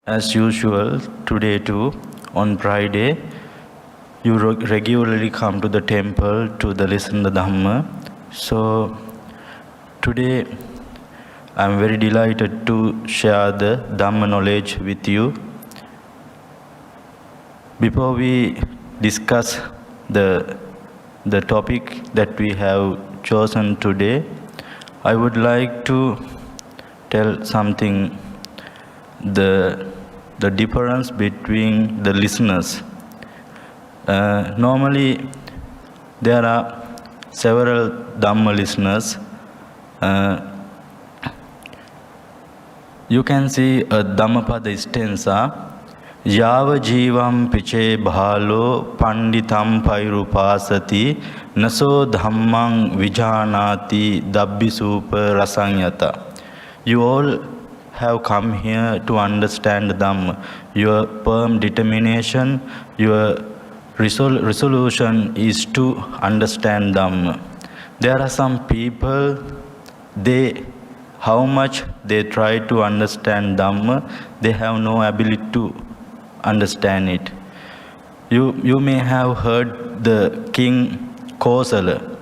As usual, today too, on Friday, you regularly come to the temple to listen the Dhamma. So today, I'm very delighted to share the Dhamma knowledge with you. Before we discuss the topic that we have chosen today, I would like to tell something, the difference between the listeners. Normally, there are several Dhamma listeners. You can see a Dhammapada stanza. Yava jivam piche bhalo panditam pairupasati naso dhammang vijanati dabbisupa rasanyata. You all have come here to understand Dhamma. Your firm determination, your resolution is to understand Dhamma. There are some people, how much they try to understand Dhamma, they have no ability to understand it. You may have heard the king Kosala.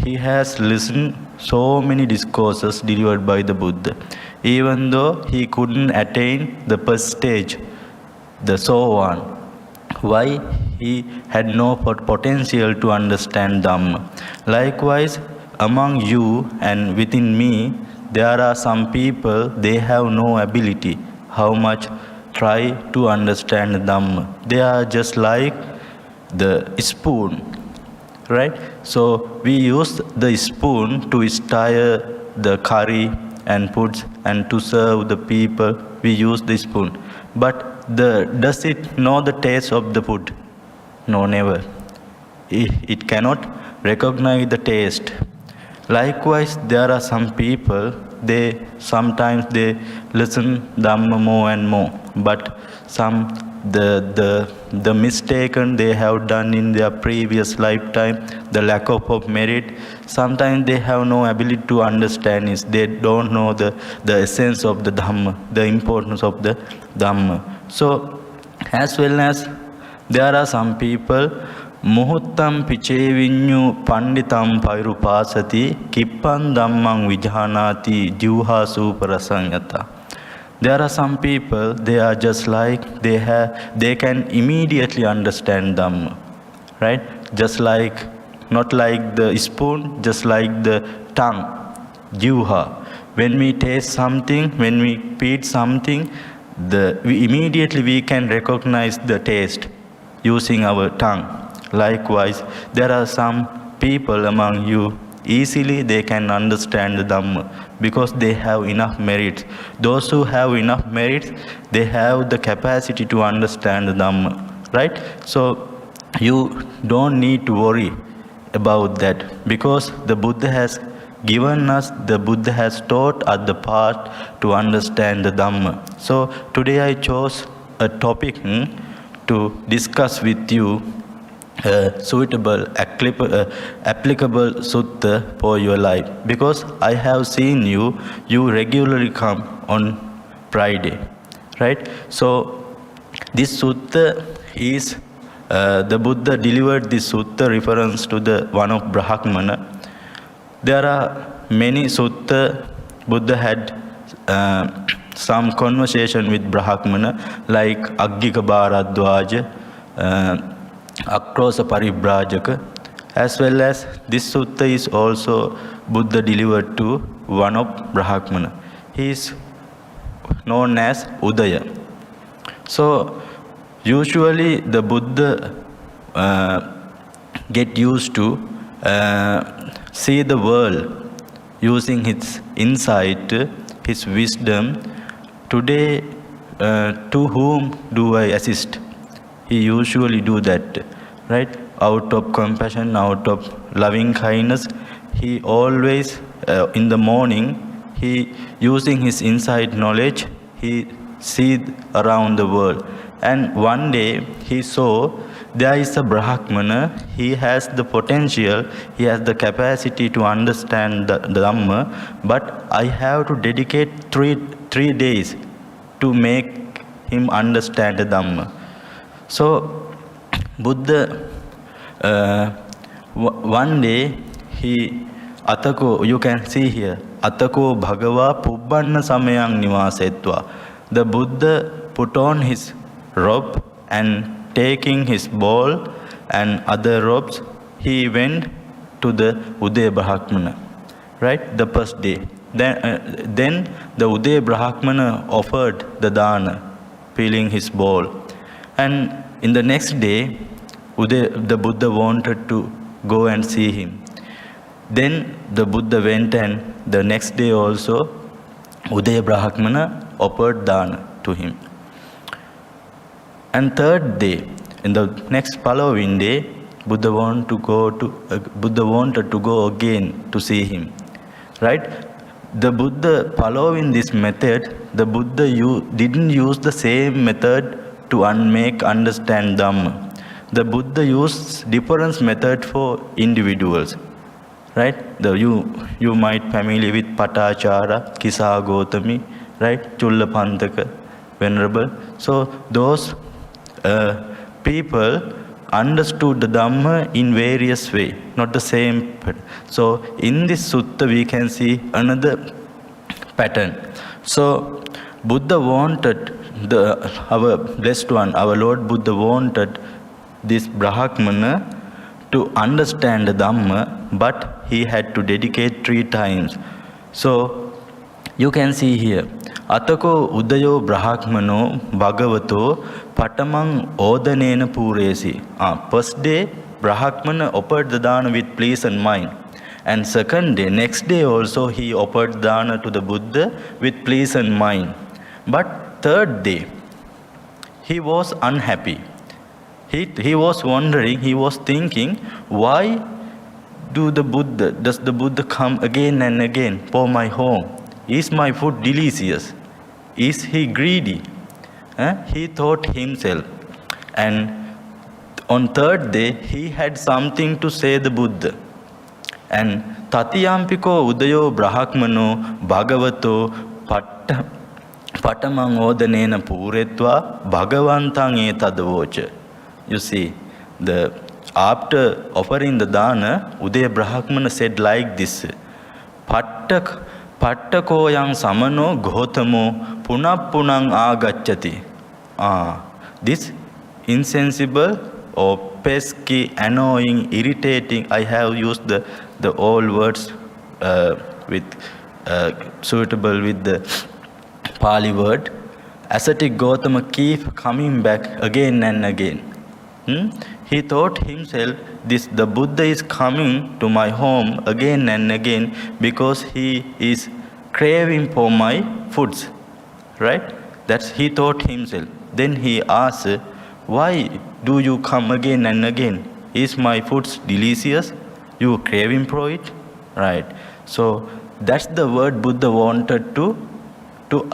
He has listened so many discourses delivered by the Buddha. Even though he couldn't attain the first stage, the Sovan. Why? He had no potential to understand Dhamma. Likewise, among you and within me, there are some people, they have no ability. How much try to understand Dhamma? They are just like the spoon, right? So we use the spoon to stir the curry and foods, and to serve the people, we use the spoon. But does it know the taste of the food? No, never. It cannot recognize the taste. Likewise, there are some people, sometimes they listen Dhamma more and more, but the mistaken they have done in their previous lifetime, the lack of merit, sometimes they have no ability to understand it. They don't know the essence of the Dhamma, the importance of the Dhamma. So, as well as there are some people, Muhuttam pichevinyu panditam pairupasati kippan dhammang vijanati juha suparasanyata. There are some people, they are just like, they can immediately understand Dhamma, right? Just like, not like the spoon, just like the tongue, juha. When we taste something, when we eat something, immediately we can recognize the taste using our tongue. Likewise, there are some people among you, easily they can understand the Dhamma because they have enough merits. Those who have enough merits, they have the capacity to understand the Dhamma, right? So you don't need to worry about that because the Buddha has given us, the Buddha has taught us the path to understand the Dhamma. So today I chose a topic to discuss with you suitable, applicable sutta for your life. Because I have seen you regularly come on Friday, right? So this sutta is, the Buddha delivered this sutta reference to the one of Brahmana. There are many sutta. Buddha had some conversation with Brahmana like Aggika Bharadwaja, Akrosa Paribrajaka, as well as this sutta is also Buddha delivered to one of Brahmana. He is known as Udaya. So usually the Buddha get used to see the world using his insight, his wisdom. Today, to whom do I assist? He usually do that, right? Out of compassion, out of loving kindness, he always, in the morning, he using his inside knowledge, he see around the world. And one day he saw there is a Brahmana, he has the potential, he has the capacity to understand the Dhamma, but I have to dedicate three days to make him understand the Dhamma. So Buddha, one day he atako, you can see here, atako bhagava pubbanna samayang nivasetva. The Buddha put on his robe and taking his bowl and other robes, he went to the Udaya Brahmana, right, the first day. Then the Udaya Brahmana offered the dana, filling his bowl. And in the next day, the Buddha wanted to go and see him. Then the Buddha went, and the next day also, Udaya Brahmana offered dana to him. And third day, in the next following day, Buddha wanted to go again to see him, right? The Buddha, following this method, the Buddha didn't use the same method to understand Dhamma. The Buddha used different method for individuals, right? You might familiar with Patachara, Kisa Gotami, right? Chulla Pantaka, Venerable. So those people understood the Dhamma in various way, not the same. So in this sutta we can see another pattern. So Buddha wanted, our blessed one, our Lord Buddha wanted this Brahmana to understand the Dhamma, but he had to dedicate 3 times. So you can see here, atako udayo brahmano bhagavato patamang odanena puresi. First day, Brahmana offered the dana with pleasant mind. And second day, next day also, he offered dana to the Buddha with pleasant mind. But third day, he was unhappy. He was wondering, he was thinking, why does the Buddha come again and again for my home? Is my food delicious? Is he greedy? He thought himself. And on third day, he had something to say the Buddha. And Tatyampiko udayo brahmano bhagavato patamang odanena puretva bhagavantang etadavocha. You see, after offering the dana, Udaya Brahmana said like this: Pattakoyang samano gotamo punapunang agacchati. This insensible or pesky, annoying, irritating, I have used the all words suitable with the Pali word. Ascetic Gautama keep coming back again and again. He thought himself, the Buddha is coming to my home again and again because he is craving for my foods, right? That's he thought himself. Then he asked, why do you come again and again? Is my foods delicious? You craving for it, right? So that's the word Buddha wanted to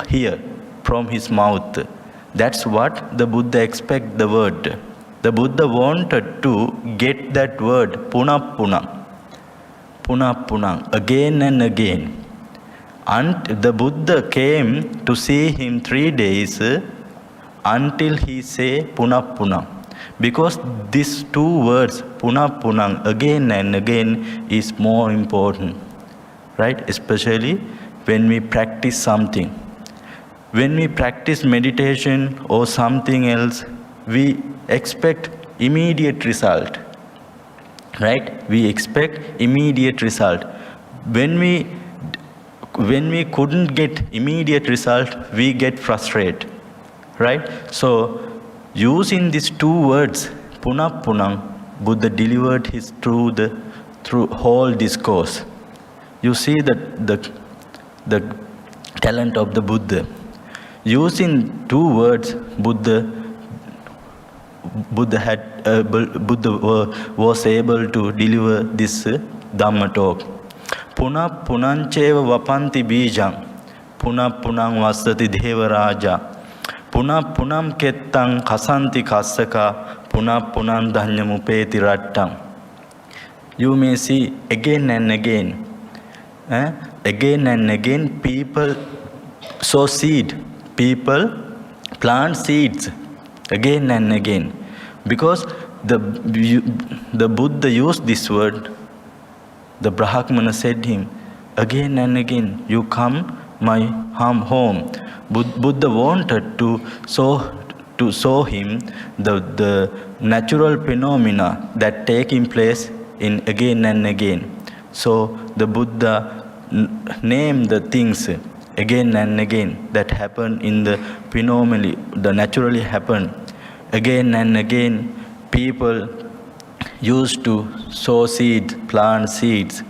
hear from his mouth. That's what the Buddha expect the word. The Buddha wanted to get that word punappunang, again and again. And the Buddha came to see him 3 days until he say punappunang. Because these 2 words, punappunang, again and again, is more important, right? Especially when we practice something. When we practice meditation or something else, we expect immediate result, right? We expect immediate result. When we couldn't get immediate result, we get frustrated, right? So using these 2 words, punappunang, Buddha delivered his through whole discourse. You see the talent of the Buddha. Using 2 words, Buddha was able to deliver this Dhamma talk. Punancheva vapanti bijam, punang vasati devaraja, punam kettang kasanti kassaka, punam dhanyamupeti rattam. You may see again and again, people sow seed, people plant seeds again and again. Because the Buddha used this word, the Brahmana said him, again and again, you come my home. Buddha wanted to show him the natural phenomena that taking place in again and again. So the Buddha named the things again and again that happen in the phenomenally, the naturally happen. Again and again, people used to sow seeds, plant seeds,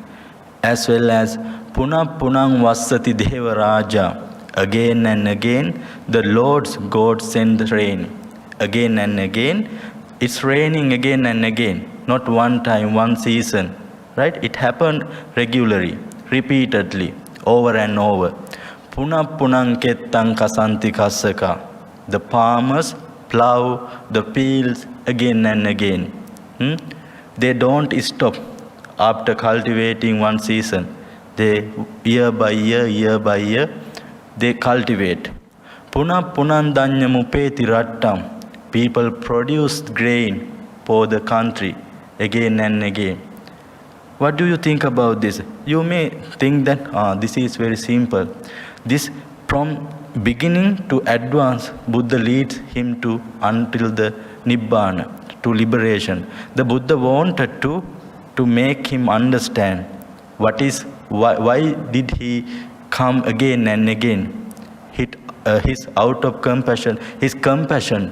as well as Punah Punang Vassati Devaraja. Again and again, the Lord's God sent rain. Again and again, it's raining again and again. Not one time, one season, right? It happened regularly, repeatedly, over and over. Punah Punang Kettang Kasanti Kasaka. The farmers plow the fields again and again. They don't stop after cultivating one season. They year by year, they cultivate. Punah Punandanya Mupeti Rattam. People produce grain for the country again and again. What do you think about this? You may think that this is very simple. This from beginning to advance, Buddha leads him to until the Nibbana, to liberation. The Buddha wanted to make him understand why did he come again and again. His out of compassion, his compassion,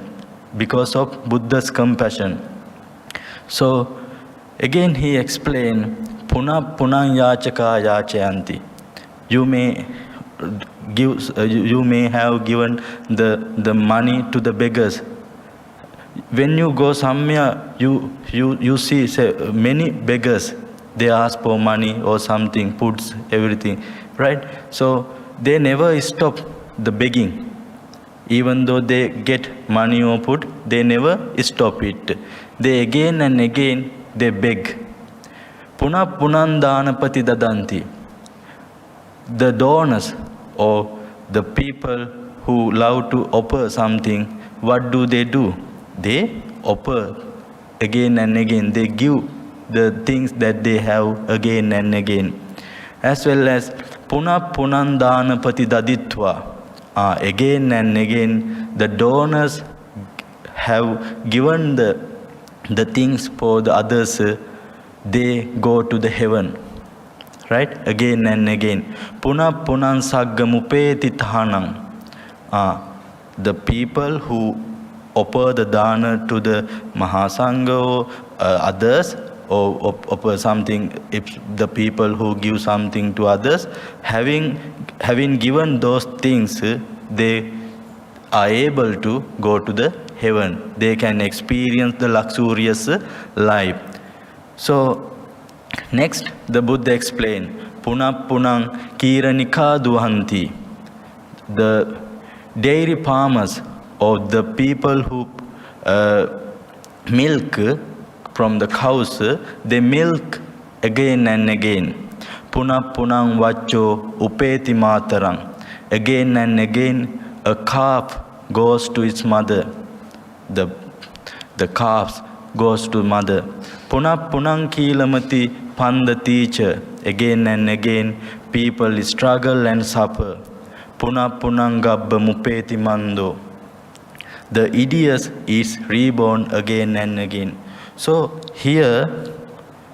because of Buddha's compassion. So again he explained, Punah Punang Yachaka Yachayanti. You may have given the money to the beggars. When you go somewhere, you see many beggars. They ask for money or something, foods, everything, right? So they never stop the begging. Even though they get money or food, they never stop it. They again and again, they beg. Punah Punandanapati Dadanti. The donors or the people who love to offer something, what do? They offer again and again. They give the things that they have again and again. As well as Punah Punandanapati Daditva. Again and again, the donors have given the things for the others. They go to the heaven, right? Again and again. Punah Punan Saggamupeti Thanang. The people who offer the dana to the Mahasangha or others, or offer something, if the people who give something to others, having given those things, they are able to go to the heaven. They can experience the luxurious life. So next the Buddha explained, Punah Punang Kiranika Duhanti. The dairy farmers or the people who milk from the cows, they milk again and again. Punah Punang Vacho Upeti Matarang. Again and again, a calf goes to its mother. The calf goes to mother. Punah Punang Kilamati Panda teacher. Again and again, people struggle and suffer. Punah Punang Gabba Mupeti Mando. The idiot is reborn again and again. So here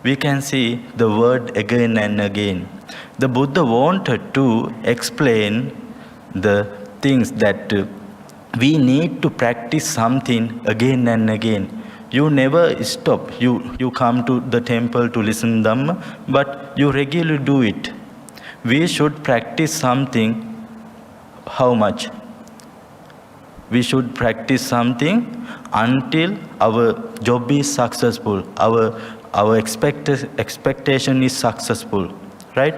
we can see the word again and again. The Buddha wanted to explain the things that we need to practice something again and again. You never stop. You come to the temple to listen Dhamma, but you regularly do it. We should practice something. How much? We should practice something until our job is successful, our expectation is successful, right?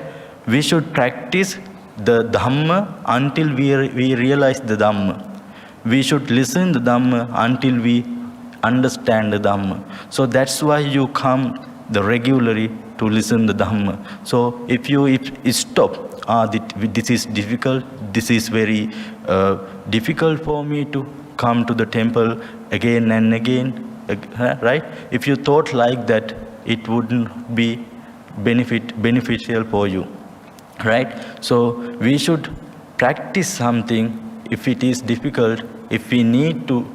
We should practice the Dhamma until we realize the Dhamma. We should listen the Dhamma until we understand the Dhamma. So that's why you come regularly to to listen the Dhamma. So if you stop, this is difficult, this is very difficult for me to come to the temple again and again, right? If you thought like that, it wouldn't be beneficial for you, right? So we should practice something. If it is difficult, if we need to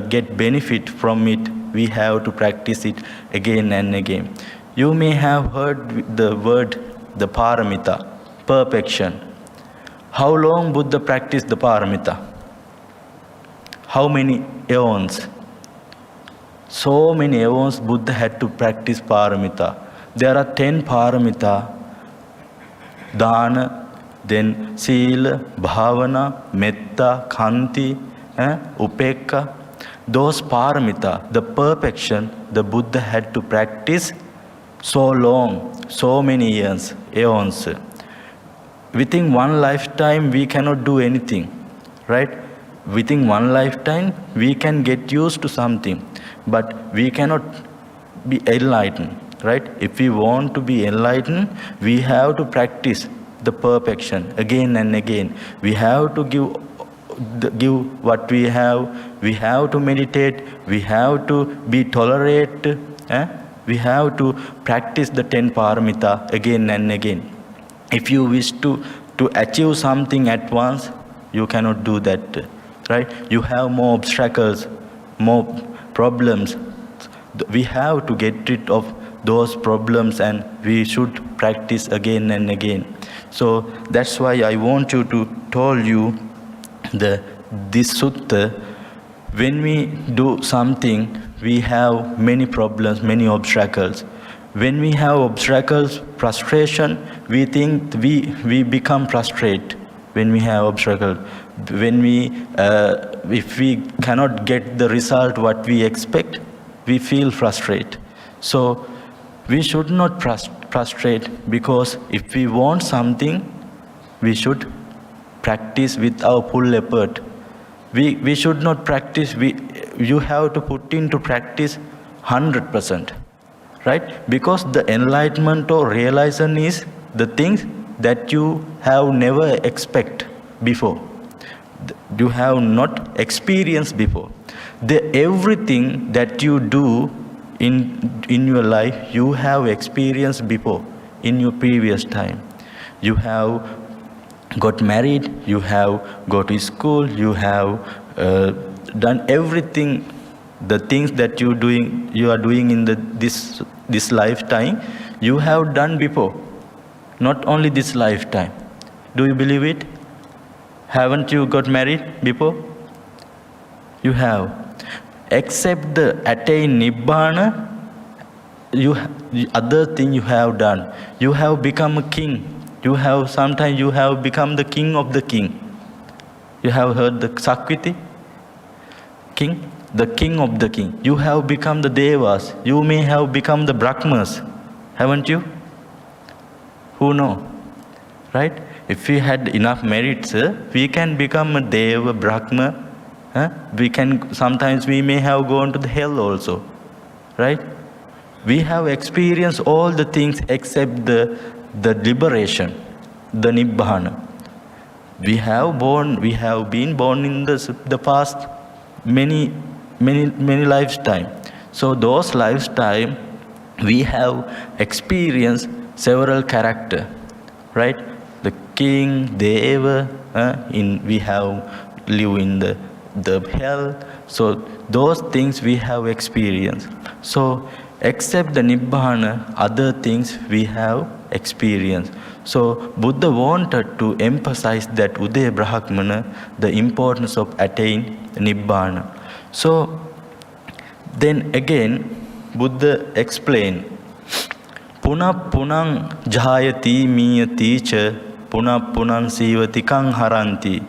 get benefit from it, we have to practice it again and again. You may have heard the word, the paramita, perfection. How long Buddha practiced the paramita? How many aeons? So many aeons Buddha had to practice paramita. There are 10 paramita: dana, then sila, bhavana, metta, khanti, upekka. Those paramita, the perfection, the Buddha had to practice so long, so many years, aeons. Within one lifetime, we cannot do anything, right? Within one lifetime, we can get used to something, but we cannot be enlightened, right? If we want to be enlightened, we have to practice the perfection again and again. We have to give what we have to meditate, we have to be tolerant, we have to practice the 10 paramita again and again. If you wish to achieve something at once, you cannot do that, right? You have more obstacles, more problems. We have to get rid of those problems, and we should practice again and again. So that's why I want to tell you this sutta. When we do something, we have many problems, many obstacles. When we have obstacles, frustration, we think we become frustrated when we have obstacles. When if we cannot get the result what we expect, we feel frustrated. So we should not frustrate, because if we want something, we should practice with our full effort. We should not practice, you have to put into practice 100%, right? Because the enlightenment or realization is the things that you have never expect before. You have not experienced before. Everything that you do in your life, you have experienced before in your previous time. You have got married, you have got to school, you have done everything, the things that you are doing in this lifetime, you have done before. Not only this lifetime. Do you believe it? Haven't you got married before? You have. Except the attain Nibbana, other thing you have done. You have become a king. Sometimes you have become the king of the king. You have heard the Sakwiti? King? The king of the king. You have become the Devas. You may have become the Brahmas. Haven't you? Who know? Right? If we had enough merits, we can become a Deva, Brahma. Sometimes we may have gone to the hell also. Right? We have experienced all the things except the liberation, the Nibbana. We have been born in the past many lifetime. So those lifetime, we have experienced several character, right? The king, Deva, we have live in the hell. So those things we have experienced. So except the Nibbana, other things we have experienced. So Buddha wanted to emphasize that Udaya Brahmana, the importance of attain Nibbana. So then again, Buddha explained, Puna punang jhayati miyati cha puna punang sivati kang haranti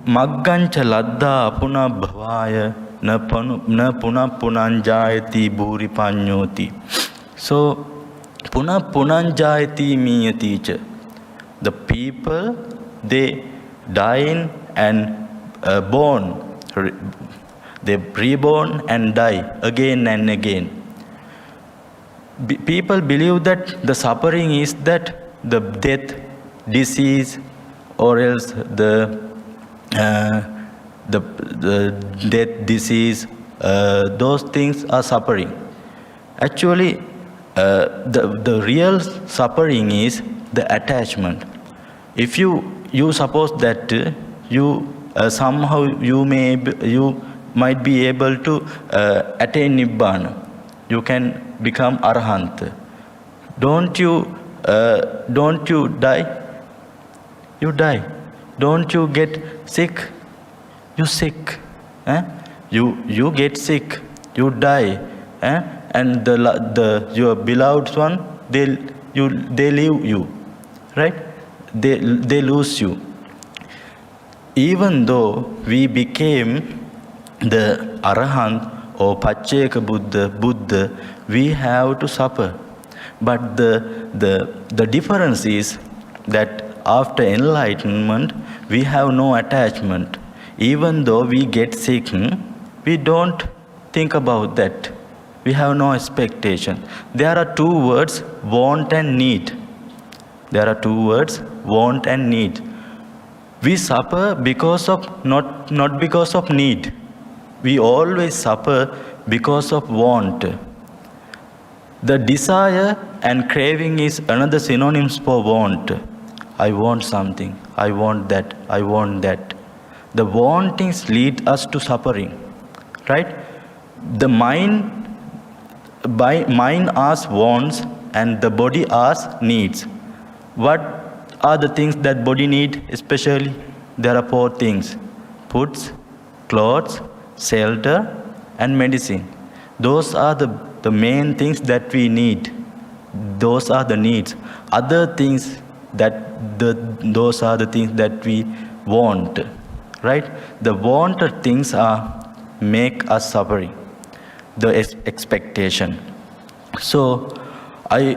maggancha ladda puna bhavaya na puna punang jayati bhuri panyoti. So puna punang jayati miyati cha. The people, they die and born. They reborn and die again and again. People believe that the suffering is that the death, disease, or else the death, disease, those things are suffering. Actually, the real suffering is the attachment. If you suppose that you somehow you might be able to attain nibbana, you can become arahant. Don't you die? You die. Don't you get sick? You sick. You get sick. You die. And your beloved one, they leave you, right? They lose you. Even though we became the arahant or Pacceka Buddha, we have to suffer. But the difference is that after enlightenment, we have no attachment. Even though we get sick, we don't think about that. We have no expectation. There are two words, want and need. There are two words, want and need. We suffer because of not because of need. We always suffer because of want. The desire and craving is another synonyms for want. I want something. I want that. I want that. The wantings lead us to suffering, right? The mind asks wants and the body asks needs. What are the things that body need especially? There are four things: foods, clothes, shelter, and medicine. Those are the main things that we need. Those are the needs. Other things those are the things that we want, right? The wanted things make us suffering. The expectation. So I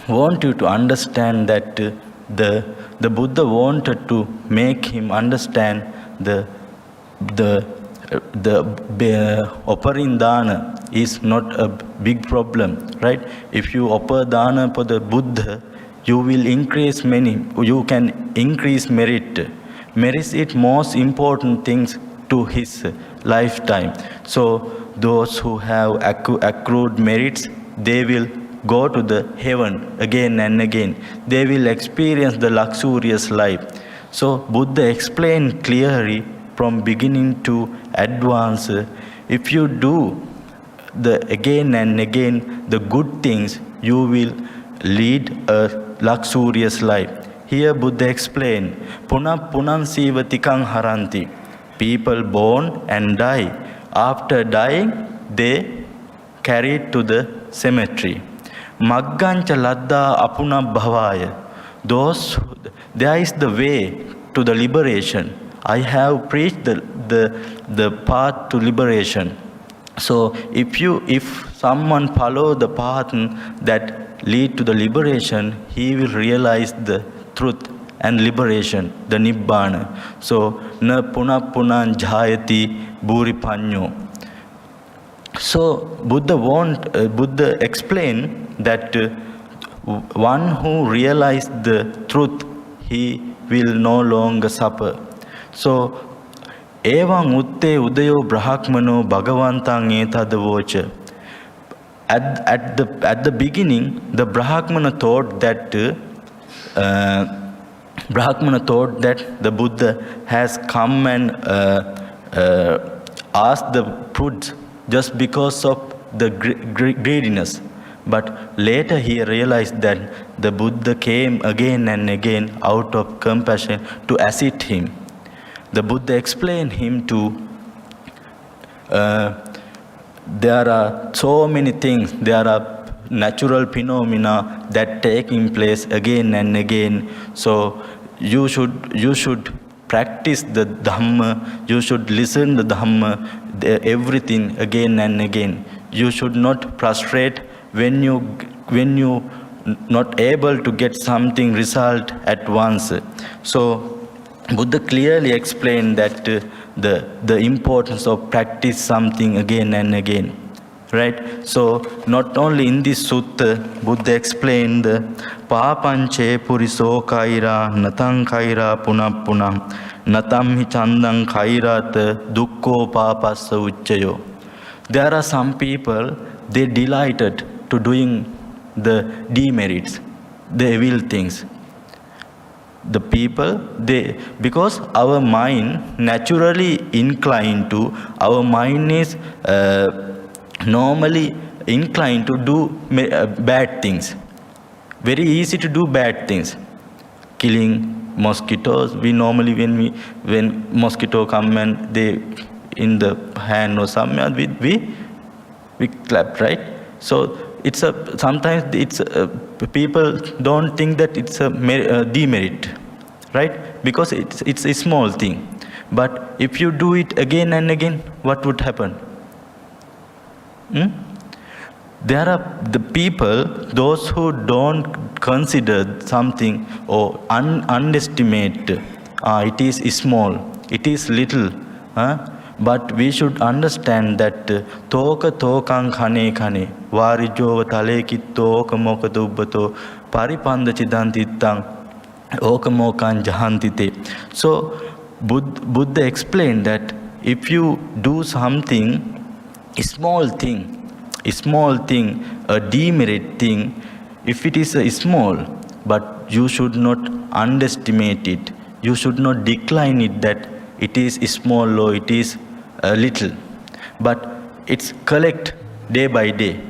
want you to understand that the Buddha wanted to make him understand the offering dana is not a big problem, right? If you offer dana for the Buddha, you will increase you can increase merit. Merit is most important things to his lifetime. So those who have accrued merits, they will go to the heaven again and again. They will experience the luxurious life. So Buddha explained clearly from beginning to advance, if you do the again and again the good things, you will lead a luxurious life. Here Buddha explained, Punah punam sivatikang haranti. People born and die. After dying, they carried to the cemetery. Maggancha ladda apuna bhavaya. There is the way to the liberation. I have preached the path to liberation. So if someone follow the path that lead to the liberation, he will realize the truth and liberation, the nibbana. So na punah punah jhayati bhuripanyo. So Buddha explained that one who realized the truth, he will no longer suffer. So evaṁ utte udayo brahmano bhagavantang etadavocha. At the beginning, the Brahmana thought that the Buddha has come and asked the fruits just because of the greediness. But later he realized that the Buddha came again and again out of compassion to assist him. The Buddha explained him to there are so many things, there are natural phenomena that taking place again and again. So you should practice the Dhamma, you should listen the Dhamma, everything again and again. You should not frustrate when you not able to get something result at once. So Buddha clearly explained that the importance of practice something again and again, Right? So not only in this sutta, Buddha explained the papanche puriso kaira natang kaira punam punam natam hi chandang kairat dukko papassa uchchayo. There are some people, they delighted to doing the demerits, the evil things. The people, because our mind naturally inclined to, our mind is normally inclined to do bad things. Very easy to do bad things. Killing mosquitoes, we normally when mosquito come and they in the hand or somewhere, we clap, right? So sometimes people don't think that it's a demerit, right? Because it's a small thing. But if you do it again and again, what would happen? There are the people, those who don't consider something or underestimate, it is small, it is little. But we should understand that toka tokang khane khane varijova tale kitto oka mokata ubbato paripanda chidantitang oka mokan jahantite. So Buddha explained that if you do something, a small thing, a demerit thing, if it is small, but you should not underestimate it. You should not decline it that it is small or it is little. But it's collect day by day,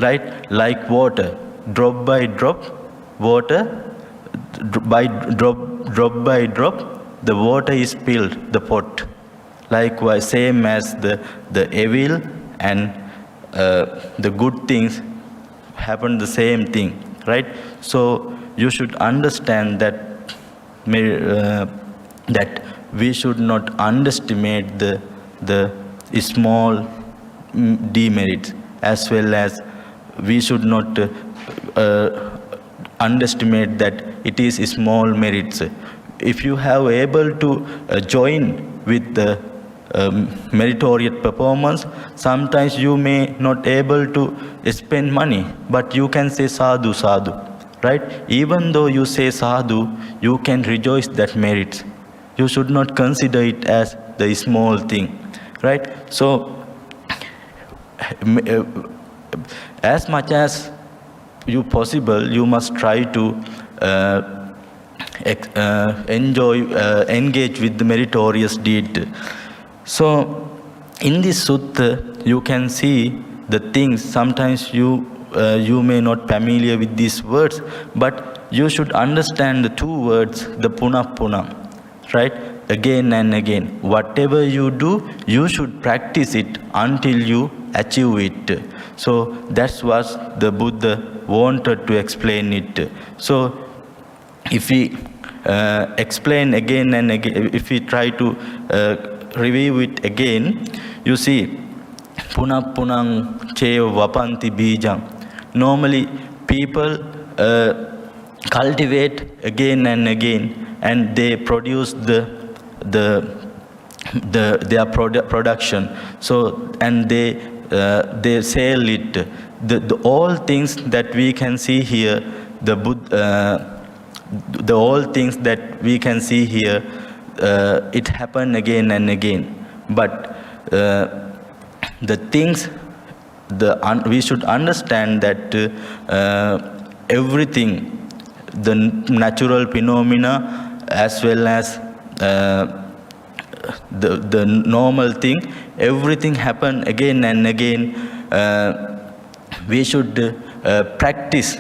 right? Like water, drop by drop, water, by drop by drop, the water is filled, the pot. Likewise, same as the evil and the good things happen the same thing, right? So you should understand that that we should not underestimate the small demerits, as well as we should not underestimate that it is small merits. If you have able to join with the meritorious performance, sometimes you may not able to spend money, but you can say sadhu sadhu, right? Even though you say sadhu, you can rejoice that merits. You should not consider it as the small thing, right? So as much as you possible, you must try to engage with the meritorious deed. So in this sutta, you can see the things. Sometimes you may not familiar with these words, but you should understand the two words, the punam, right? Again and again. Whatever you do, you should practice it until you achieve it. So that's what the Buddha wanted to explain it. So if we explain again and again, if we try to review it again, you see, punang cheva vapanti bijam. Normally, people cultivate again and again, and they produce their production. So, and they sell it. The all things that we can see here, the all things that we can see here, it happened again and again. But the things, we should understand that everything, the natural phenomena as well as the normal thing, everything happen again and again. We should practice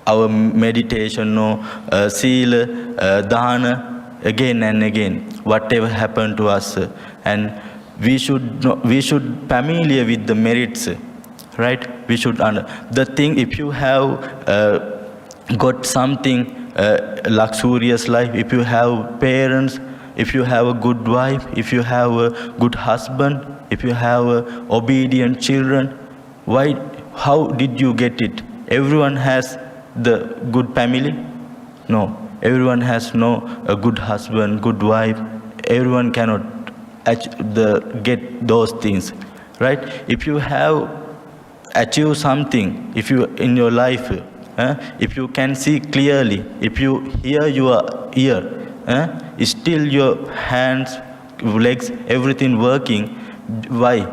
our meditation, sila, dana, again and again, whatever happened to us, and we should familiar with the merits, right? We should the thing. If you have got something luxurious life, if you have parents, if you have a good wife, if you have a good husband, if you have obedient children, how did you get it? Everyone has the good family? No. Everyone has a good husband, good wife. Everyone cannot get those things, right? If you have achieved something, if you in your life, if you can see clearly, if you hear your ear, still your hands, legs, everything working, why?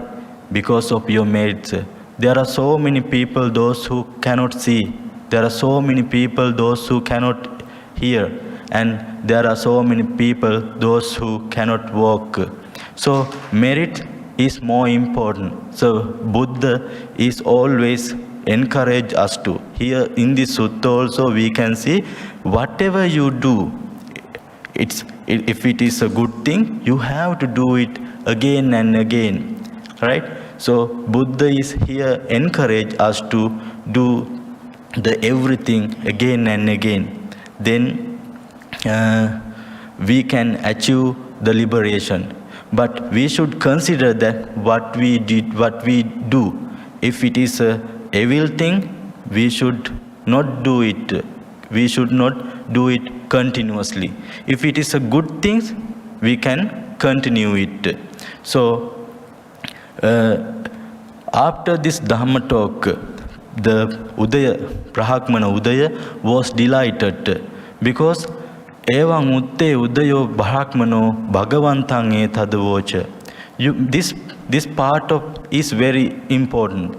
Because of your merits. There are so many people, those who cannot see. There are so many people, those who cannot hear. And there are so many people, those who cannot walk. So merit is more important. So Buddha is always encourage us to. Here in this sutta also we can see, whatever you do, if it is a good thing, you have to do it again and again, right? So Buddha is here encourage us to do the everything again and again. Then we can achieve the liberation. But we should consider that what we do, if it is a evil thing, we should not do it. We should not do it continuously. If it is a good thing, we can continue it. So after this Dhamma talk, the Brahmana Udaya was delighted, because Evam utte udayo brahmano bhagavantang etadavocha. This part of is very important.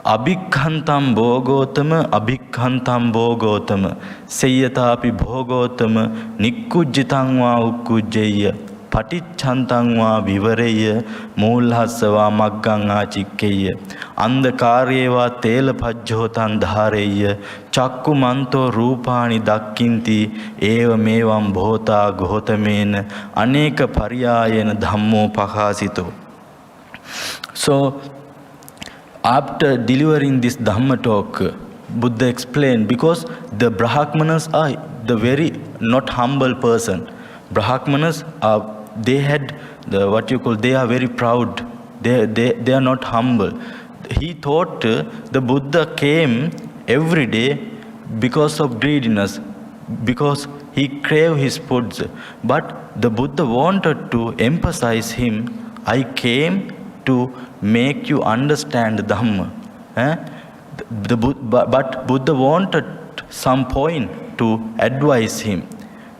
Abhikhantam bhogotama, abhikhantam bhogotama, seyatapi bhogotama, nikkujjitang va ukkujjaya, paticchantang va vivareya, moolhasava maggang achikkeya, andhakareva tela pajjotan dhareya, chakku manto rupani dakkinti, eva mevam bhota gotamena, aneka paryayena dhammo pakasito. So, after delivering this Dhamma talk, Buddha explained, because the Brahmanas are the very not humble person. Brahmanas are, they had they are very proud. They are not humble. He thought the Buddha came every day because of greediness, because he craved his foods. But the Buddha wanted to emphasize him, I came to make you understand Dhamma. But Buddha wanted some point to advise him.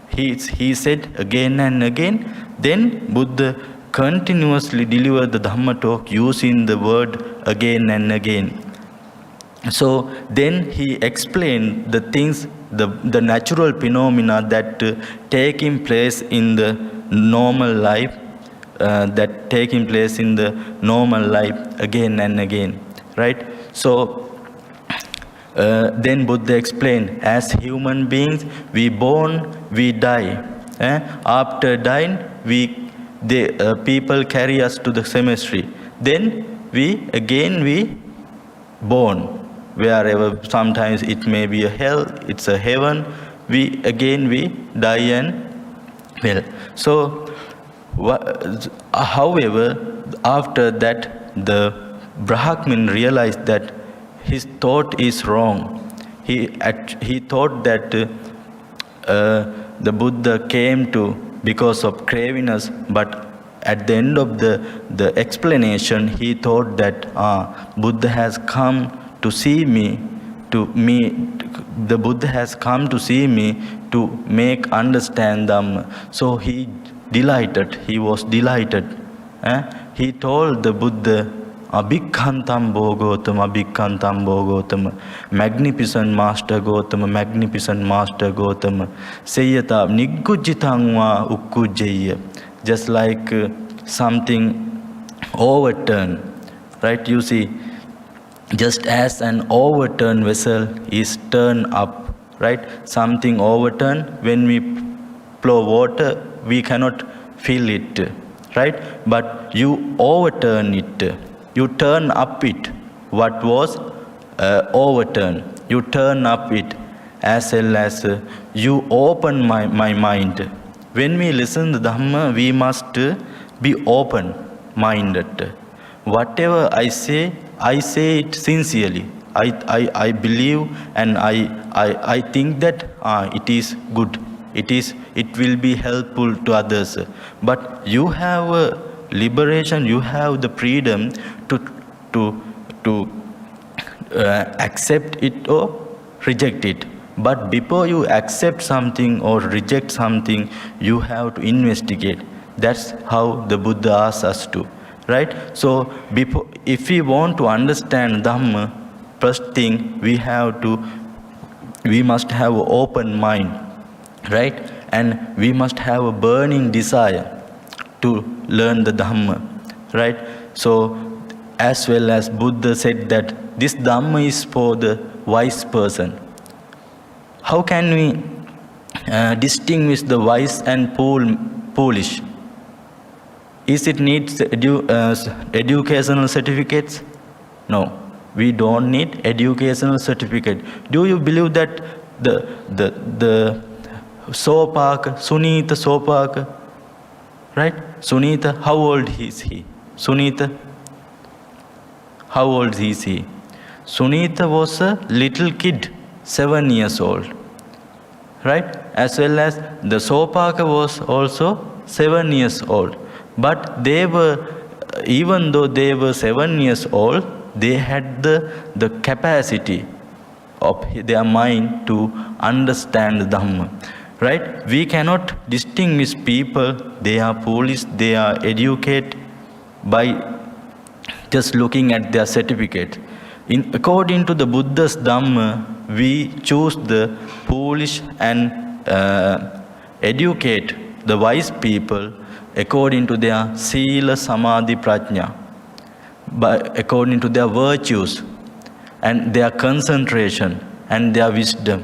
He said again and again. Then Buddha continuously delivered the Dhamma talk using the word again and again. So then he explained the things, the natural phenomena that taking place in the normal life, again and again, right? So then Buddha explained, as human beings, we born, we die. After dying, people carry us to the cemetery. Then we born, wherever. Sometimes it may be a hell, it's a heaven. We die and well. So, however, after that, the Brahman realized that his thought is wrong. He thought that the Buddha came to because of craviness, but at the end of the explanation, he thought that Buddha has come to see me. The Buddha has come to see me to make understand Dhamma. So he was delighted. He told the Buddha, Abhikhantam Bhogotam, magnificent Master Gotama, Seyata Niggujjitang va ukkujjaya. Just like something overturned, right? You see, just as an overturned vessel is turned up, right? Something overturned, when we pour water, we cannot feel it, right? But you overturn it. You turn up it. What was overturned? You turn up it, as well as you open my mind. When we listen to Dhamma, we must be open-minded. Whatever I say it sincerely. I believe and I think that it is good. It will be helpful to others. But you have liberation, you have the freedom to accept it or reject it. But before you accept something or reject something, you have to investigate. That's how the Buddha asks us to, right? So before, if we want to understand Dhamma, first thing we must have an open mind, right? And we must have a burning desire to learn the Dhamma, right? So as well as Buddha said that this Dhamma is for the wise person. How can we distinguish the wise and foolish? Is it needs educational certificates? No, we don't need educational certificate. Do you believe that the Sopaka, Sunita Sopaka, right? Sunita, how old is he? Sunita, how old is he? Sunita was a little kid, 7 years old, right? As well as the Sopaka was also 7 years old. But they were, even though they were 7 years old, they had the capacity of their mind to understand Dhamma, right? We cannot distinguish people, they are foolish, they are educated by just looking at their certificate. According to the Buddha's Dhamma, we choose the foolish and educate the wise people according to their sila, samadhi, prajna, according to their virtues and their concentration and their wisdom.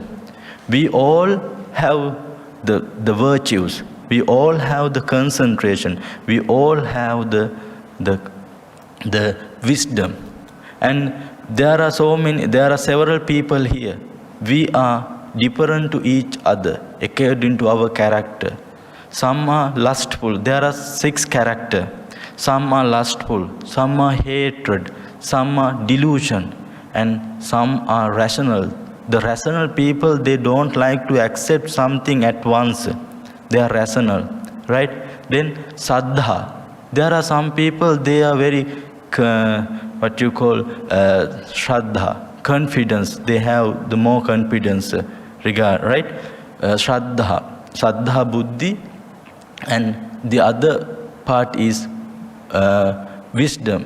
We all have the virtues, we all have the concentration, we all have the wisdom. And there are several people here. We are different to each other according to our character. Some are lustful. There are 6 characters. Some are lustful. Some are hatred. Some are delusion. And some are rational. The rational people, they don't like to accept something at once. They are rational, right? Then saddha. There are some people, they are very what you call shraddha, confidence. They have the more confidence regard, right? Shraddha buddhi, and the other part is wisdom.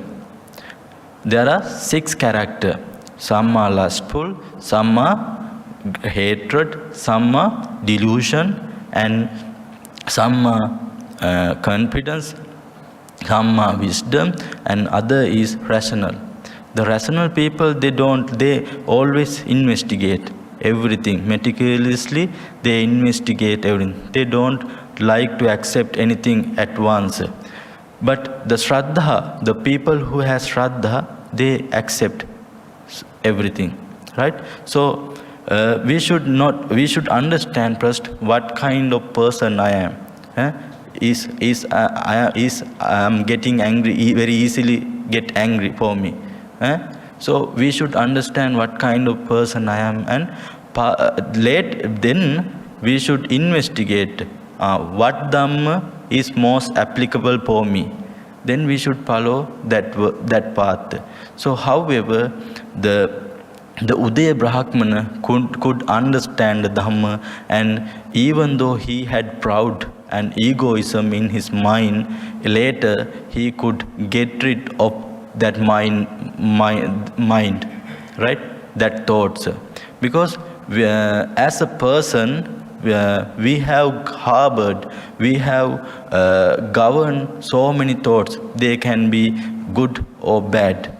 There are 6 characters. Some are lustful, some are hatred, some are delusion, and some are confidence, some are wisdom, and other is rational. The rational people, they always investigate everything meticulously. They investigate everything. They don't like to accept anything at once. But the shraddha, the people who has shraddha, they accept everything, right? So we should understand first what kind of person I am. I am getting angry, very easily get angry for me. So we should understand what kind of person I am, and then we should investigate what Dhamma is most applicable for me. Then we should follow that path. So however, the Udaya Brahmana could understand the Dhamma, and even though he had pride and egoism in his mind, later he could get rid of that mind, right? That thoughts. Because as a person, we have harbored, we have governed so many thoughts. They can be good or bad,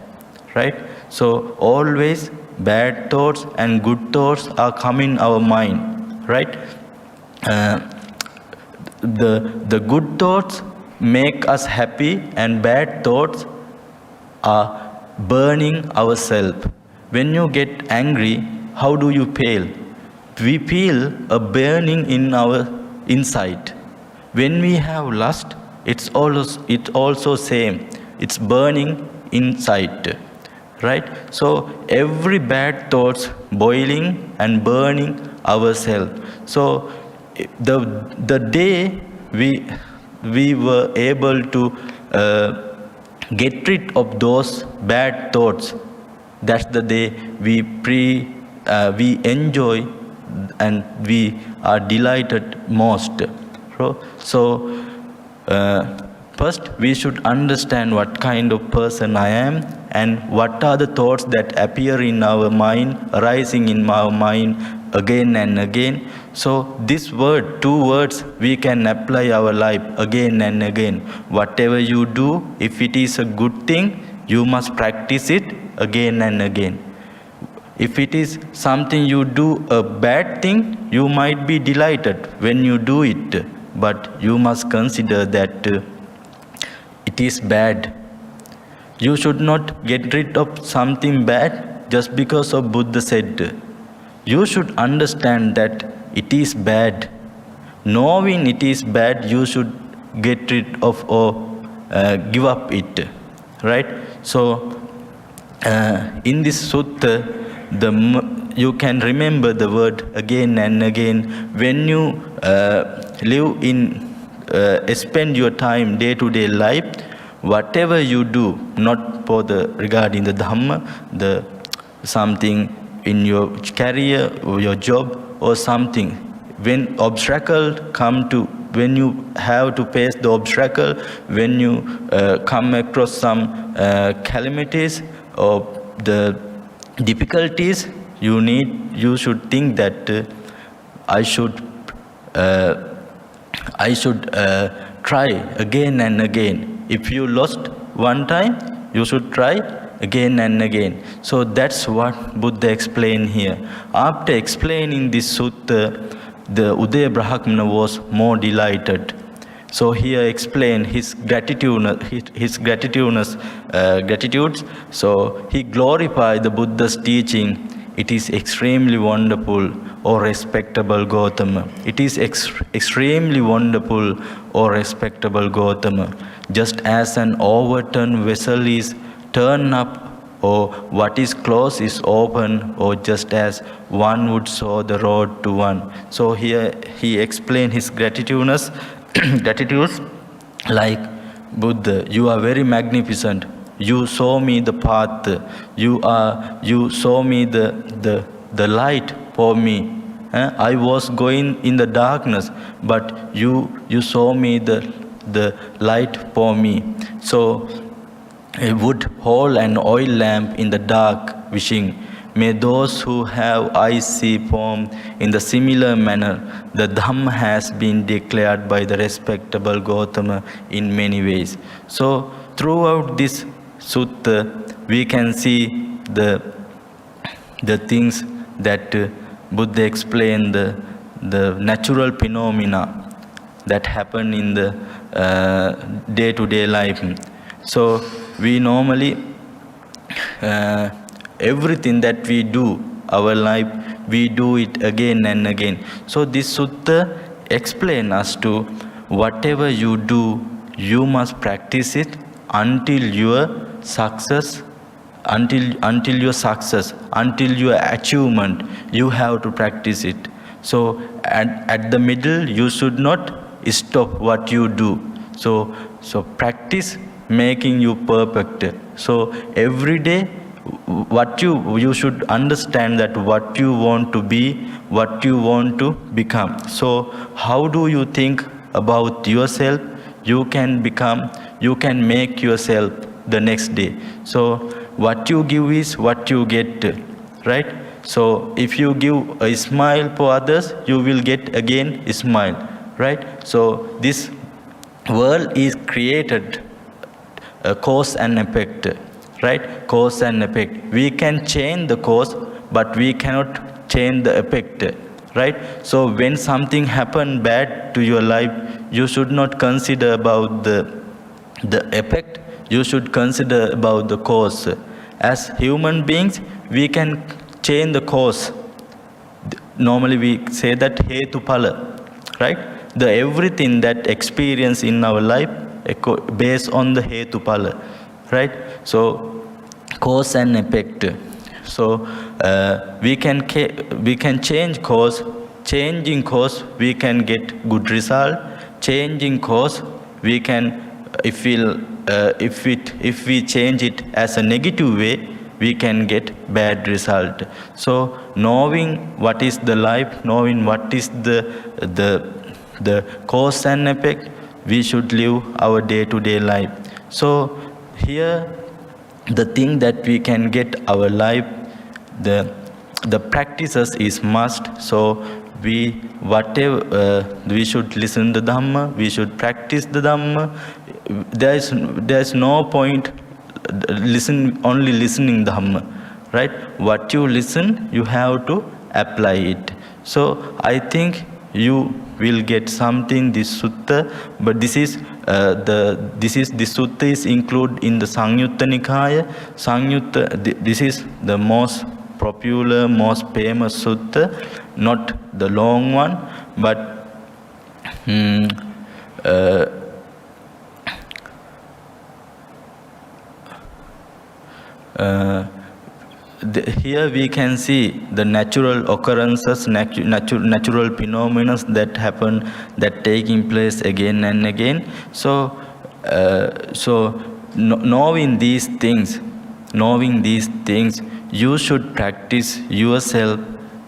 right? So always bad thoughts and good thoughts are coming our mind, right? The good thoughts make us happy, and bad thoughts are burning ourselves. When you get angry, how do you feel? We feel a burning in our inside. When we have lust, it's also same. It's burning inside, right? So every bad thoughts boiling and burning ourselves. So the day we were able to get rid of those bad thoughts. That's the day we enjoy and we are delighted most. So first we should understand what kind of person I am and what are the thoughts that appear in our mind, arising in our mind again and again. So this word, 2 words, we can apply our life again and again. Whatever you do, if it is a good thing, you must practice it again and again. If it is something you do a bad thing, you might be delighted when you do it, but you must consider that it is bad. You should not get rid of something bad just because of Buddha said. You should understand that it is bad. Knowing it is bad, you should get rid of or give up it. Right? So, in this sutta, you can remember the word again and again. When you spend your time day-to-day life, whatever you do, not for regarding the Dhamma, something in your career or your job or something, when obstacle come to, when you have to face the obstacle, when you come across some calamities or the difficulties, you should think that I should try again and again. If you lost one time, you should try again and again. So that's what Buddha explained here. After explaining this sutta, the Udaya Brahmana was more delighted. So here explain his gratitudes. So he glorified the Buddha's teaching. It is extremely wonderful, O respectable Gautama. It is extremely wonderful, O respectable Gautama. Just as an overturned vessel is turned up, or what is closed is open, or just as one would show the road to one. So here he explained his gratitudes like, Buddha, you are very magnificent. You show me the path. You show me the light for me. I was going in the darkness, but you show me the light for me. So a wood hold an oil lamp in the dark, wishing, may those who have eyes see form. In the similar manner, the Dhamma has been declared by the respectable Gautama in many ways. So throughout this sutta, we can see the things that Buddha explained, the natural phenomena that happen in the day-to-day life. So we normally, everything that we do, our life, we do it again and again. So this sutta explains us to, whatever you do, you must practice it until your success, until your success, until your achievement, you have to practice it. So at the middle, you should not stop what you do. So practice making you perfect. So every day, what you should understand that what you want to be, what you want to become. So how do you think about yourself? You can make yourself the next day. So what you give is what you get, right? So if you give a smile for others, you will get again a smile, right? So this world is created a cause and effect, right? Cause and effect. We can change the cause, but we cannot change the effect, right? So when something happen bad to your life, you should not consider about the effect. You should consider about the cause. As human beings, we can change the cause. Normally we say that Hetupala, right? The everything that experience in our life based on the Hetupala, right? So cause and effect. So we can change cause. Changing cause, we can get good result. Changing cause, we can, if if we change it as a negative way, we can get bad result. So knowing what is the life, knowing what is the cause and effect, we should live our day-to-day life. So here, the thing that we can get our life, the practices is must. So we should listen the Dhamma, we should practice the Dhamma. There's no point only listening Dhamma, right? What you listen, you have to apply it. So I think you will get something this sutta, but this sutta is included in the Sangyutta Nikaya. This is the most popular, most famous sutta, not the long one, but here we can see the natural occurrences, natural phenomena that happen, that taking place again and again. So, knowing these things, you should practice yourself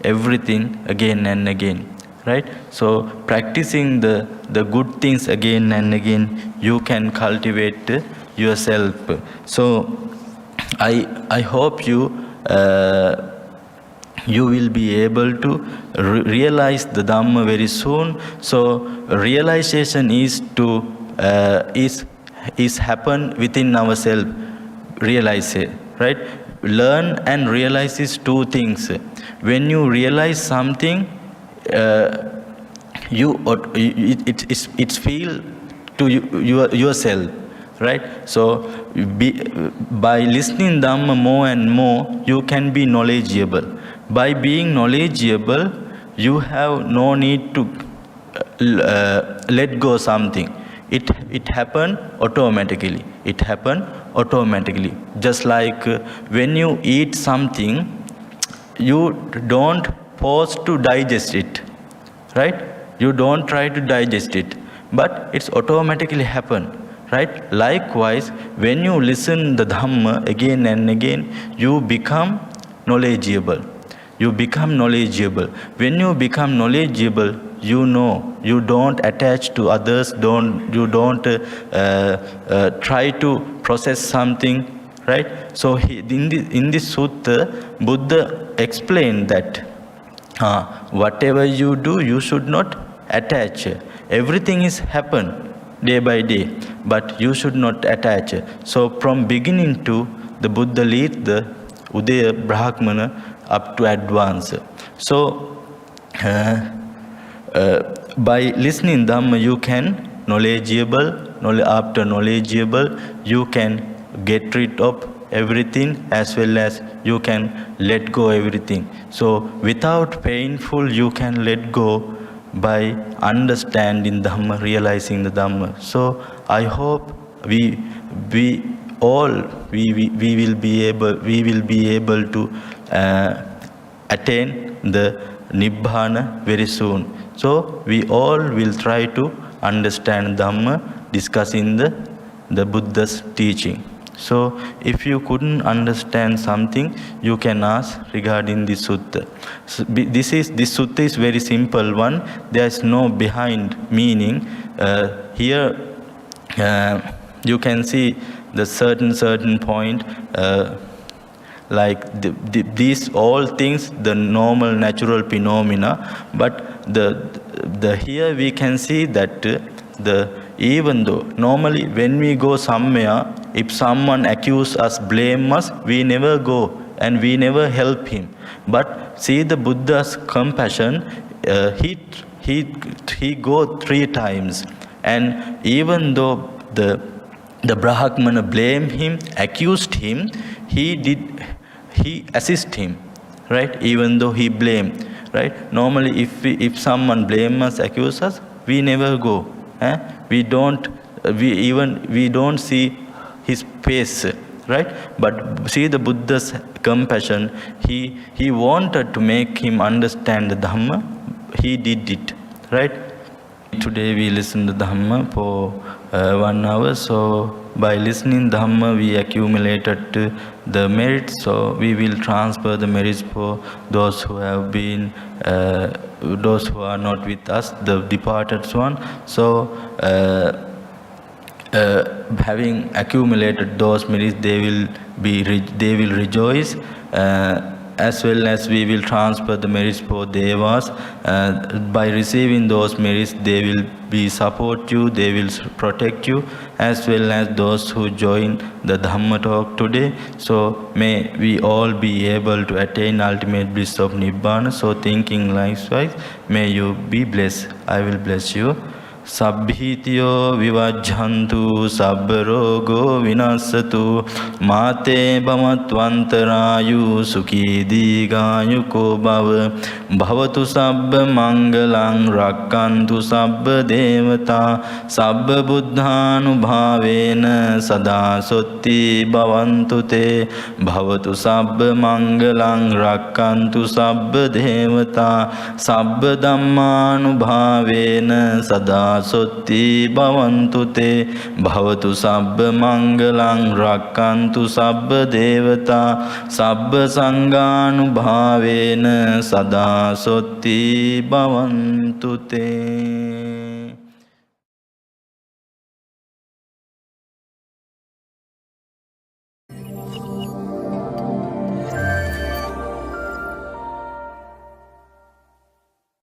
everything again and again, right? So, practicing the good things again and again, you can cultivate yourself. So, I hope you will be able to realize the Dhamma very soon. So realization is happen within ourselves. Realize it, right? Learn and realize is two things. When you realize something, it's feel to yourself. Right? So, by listening Dhamma more and more, you can be knowledgeable. By being knowledgeable, you have no need to let go something. It happen automatically. It happen automatically. Just like when you eat something, you don't force to digest it. Right? You don't try to digest it. But it's automatically happen. Right? Likewise, when you listen the Dhamma again and again, you become knowledgeable. You become knowledgeable. When you become knowledgeable, you know, you don't attach to others, you don't try to process something, right? So in this sutta, Buddha explained that whatever you do, you should not attach. Everything is happen day by day, but you should not attach. So from beginning to, the Buddha lead the Udaya Brahmana up to advance. So by listening Dhamma, you can knowledgeable. After knowledgeable, you can get rid of everything, as well as you can let go everything. So without painful, you can let go by understanding Dhamma, realizing the Dhamma. So I hope we will be able to attain the Nibbana very soon. So we all will try to understand Dhamma, discussing the Buddha's teaching. So if you couldn't understand something, you can ask regarding this sutta. So this sutta is very simple one. There is no behind meaning. Here you can see the certain point, like these all things, the normal natural phenomena. But the here we can see that even though normally when we go somewhere, if someone accuse us, blame us, we never go and we never help him. But see the Buddha's compassion, he go 3 times, and even though the Brahmana blamed him, accused him, he assist him, right? Even though he blamed, right? Normally if someone blame us, accuse us, we never go. We don't see his face, right? But see the Buddha's compassion, he wanted to make him understand the Dhamma. He did it, right? Today we listened to Dhamma for 1 hour, so by listening Dhamma, we accumulated the merits. So we will transfer the merits for those who have been, those who are not with us, the departed one. So having accumulated those merits, they will rejoice. As well as we will transfer the merits for devas. By receiving those merits, they will support you, they will protect you, as well as those who join the Dhamma talk today. So may we all be able to attain ultimate bliss of Nibbana. So thinking likewise, may you be blessed. I will bless you. Sabbhitiyo vivajjantu sabbarogo vinasatu mate bhamatvantarayu sukhi digayuko bhava bhavatu sabba mangalang rakkantu sabba devata sabba buddhanubhavena sada sotti bhavantu te bhavatu sabba mangalang rakkantu sabba devata sabba dhammanubhavena sada sotti bhavantu te bhavatu sabba mangalang rakkantu sabba devata sabba sanganubhavena sada sotti bhavantu te.